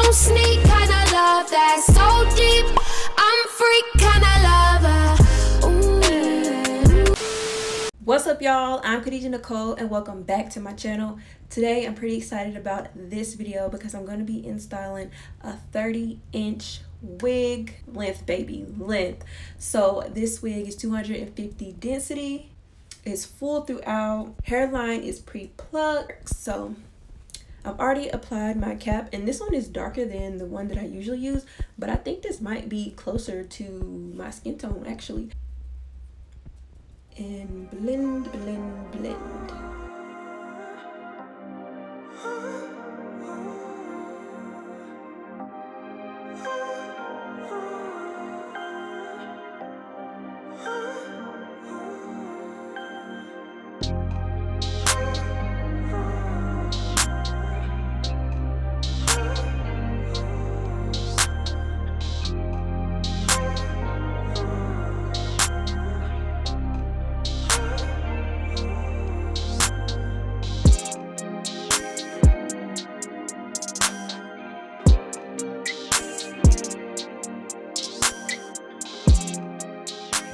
don't sneak, kinda love that's so deep. I'm freak, kinda lover. Ooh. What's up, y'all? I'm Kadijah Nicole and welcome back to my channel. Today I'm pretty excited about this video because I'm going to be installing a 30-inch wig length, baby length. So this wig is 250 density. It's full throughout. Hairline is pre-plucked. So I've already applied my cap, and this one is darker than the one that I usually use, but I think this might be closer to my skin tone actually. And blend, blend, blend.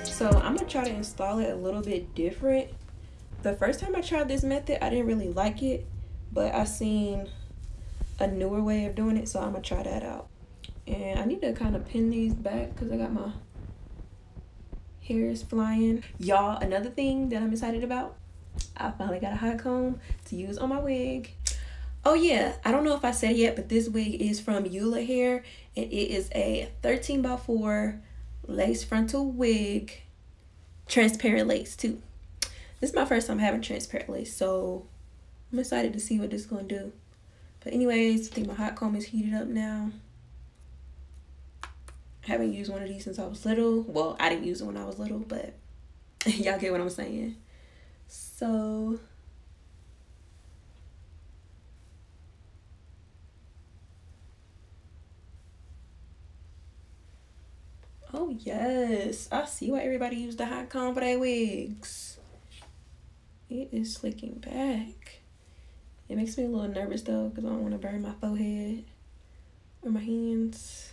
So I'm gonna try to install it a little bit different. The first time I tried this method, I didn't really like it, but I seen a newer way of doing it, so I'm gonna try that out. And I need to kind of pin these back because I got my hairs flying. Y'all, another thing that I'm excited about, I finally got a hot comb to use on my wig. Oh yeah, I don't know if I said it yet, but this wig is from Ula Hair, and it is a 13x4 lace frontal wig. Transparent lace too. This is my first time having transparent lace, so I'm excited to see what this is gonna do. But anyways, I think my hot comb is heated up now. I haven't used one of these since I was little. Well, I didn't use it when I was little, but y'all get what I'm saying. So oh yes, I see why everybody used the hot comb for their wigs. It is slicking back. It makes me a little nervous though because I don't want to burn my forehead or my hands.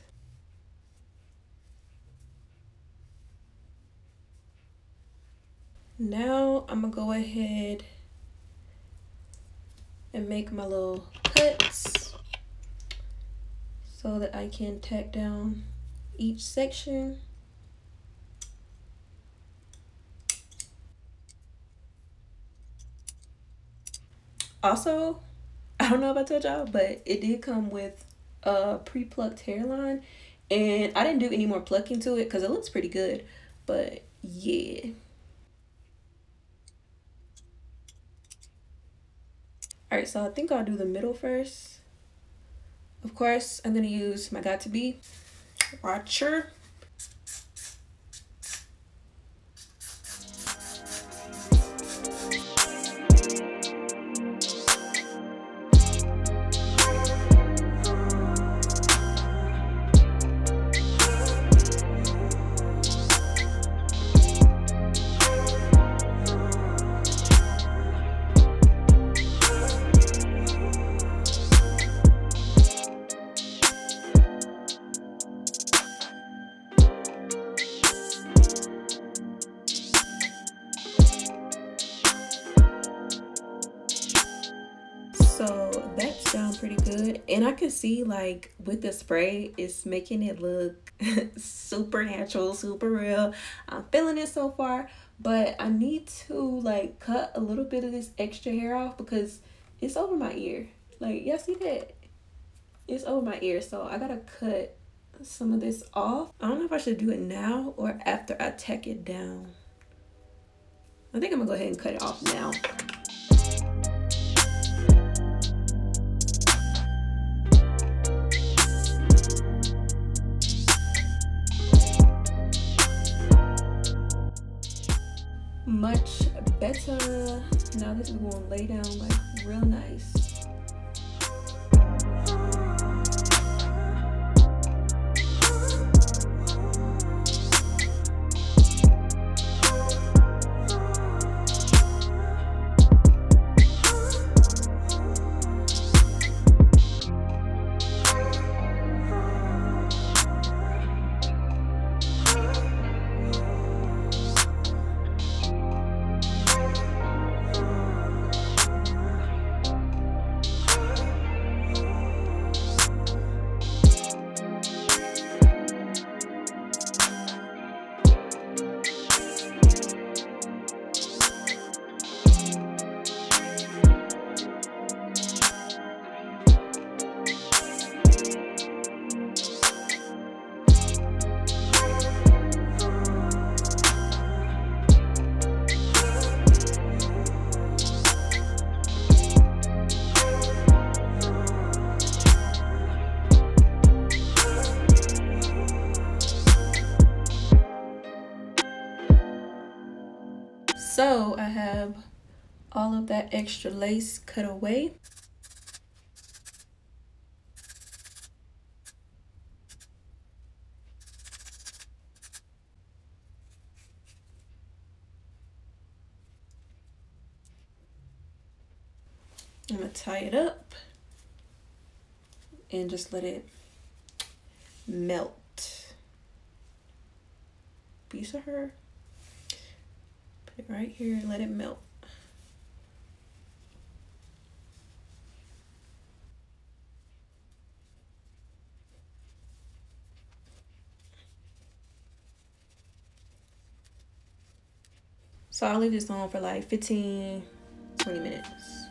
Now I'm gonna go ahead and make my little cuts so that I can tack down each section. Also, I don't know if I told y'all, but it did come with a pre-plucked hairline, and I didn't do any more plucking to it because it looks pretty good. But yeah, all right, so I think I'll do the middle first. Of course, I'm gonna use my got to be watcher. So that's down pretty good, and I can see like with the spray it's making it look super natural, super real. I'm feeling it so far, but I need to like cut a little bit of this extra hair off because it's over my ear. Like, y'all see that? It's over my ear, so I gotta cut some of this off. I don't know if I should do it now or after I tack it down. I think I'm gonna go ahead and cut it off now. Much better. Now this is going to lay down like real nice. So I have all of that extra lace cut away. I'm gonna tie it up and just let it melt. Piece of her. Put it right here and let it melt. So I'll leave this on for like 15-20 minutes.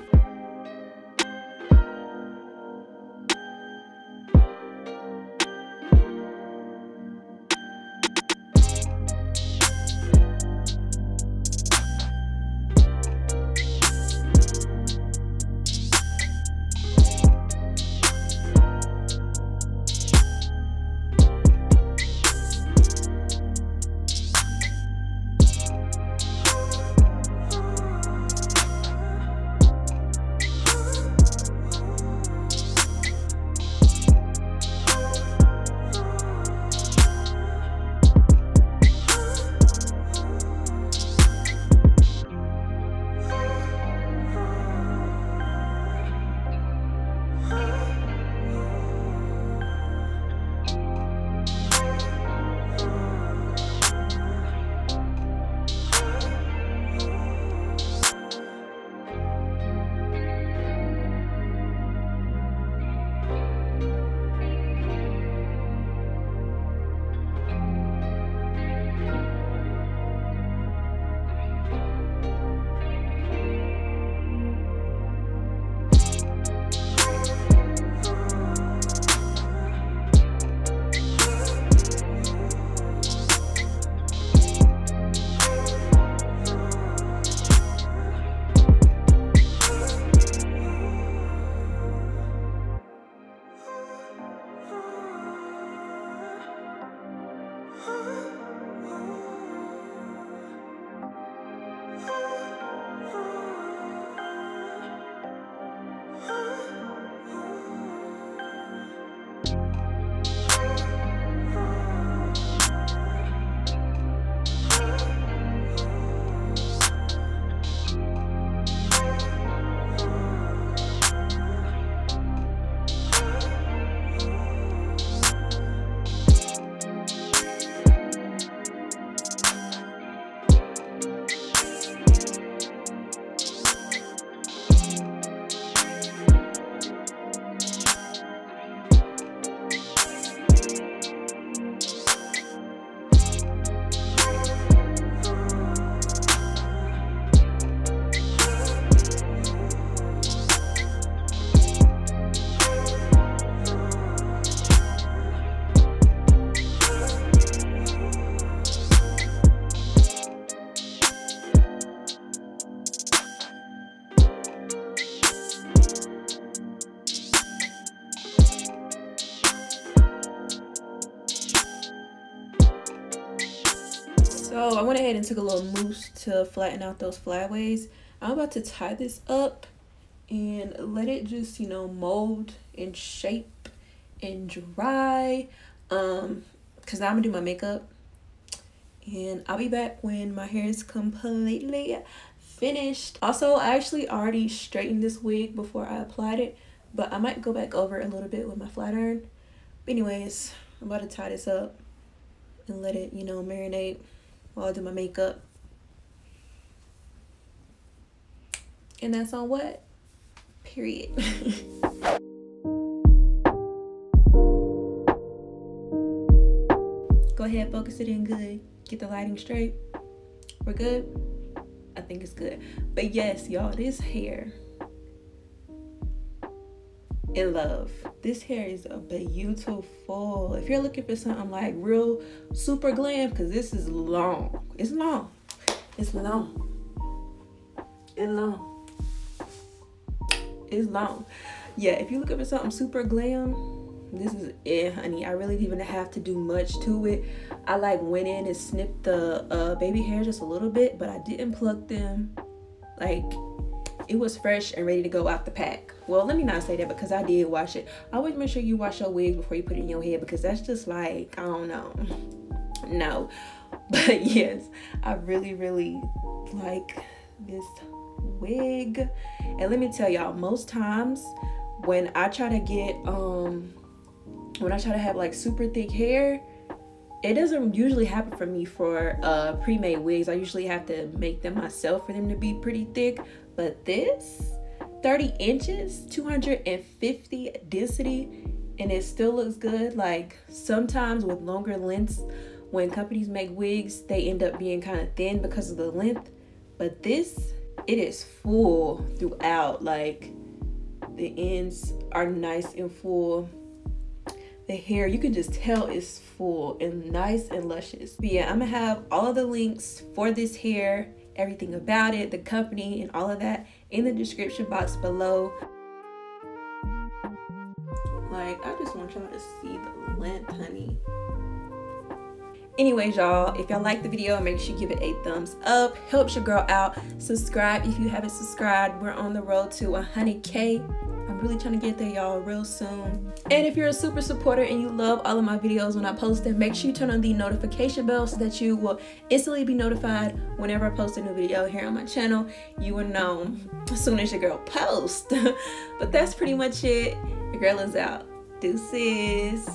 So I went ahead and took a little mousse to flatten out those flyaways. I'm about to tie this up and let it just, you know, mold and shape and dry. Cause now I'm gonna do my makeup and I'll be back when my hair is completely finished. Also, I actually already straightened this wig before I applied it, but I might go back over a little bit with my flat iron. But anyways, I'm about to tie this up and let it, you know, marinate while I do my makeup. And that's on what? Period. Go ahead, focus it in good. Get the lighting straight. We're good? I think it's good. But yes, y'all, this hair, in love. This hair is beautiful. If you're looking for something like real super glam, because this is long. It's long. It's long. It's long. It's long. Yeah, if you're looking for something super glam, This is it, honey. I really didn't even have to do much to it. I like went in and snipped the baby hair just a little bit, but I didn't pluck them. Like, it was fresh and ready to go out the pack. Well, let me not say that, because I did wash it. Always make sure you wash your wigs before you put it in your head, because that's just like, I don't know. No. But yes, I really like this wig. And let me tell y'all, most times when I try to get when I try to have like super thick hair, it doesn't usually happen for me for pre-made wigs. I usually have to make them myself for them to be pretty thick. But this 30 inches, 250 density, and it still looks good. Like, sometimes with longer lengths, when companies make wigs, they end up being kind of thin because of the length. But this, it is full throughout. Like, the ends are nice and full. The hair, you can just tell, is full and nice and luscious. But yeah, I'm gonna have all of the links for this hair, everything about it, the company, and all of that in the description box below. Like, I just want y'all to see the length, honey. Anyways, y'all, if y'all like the video, make sure you give it a thumbs up. Helps your girl out. Subscribe if you haven't subscribed. We're on the road to 100K. I'm really trying to get there, y'all, real soon. And if you're a super supporter and you love all of my videos when I post them, make sure you turn on the notification bell so that you will instantly be notified whenever I post a new video here on my channel. You will know as soon as your girl posts. But that's pretty much it. Your girl is out. Deuces.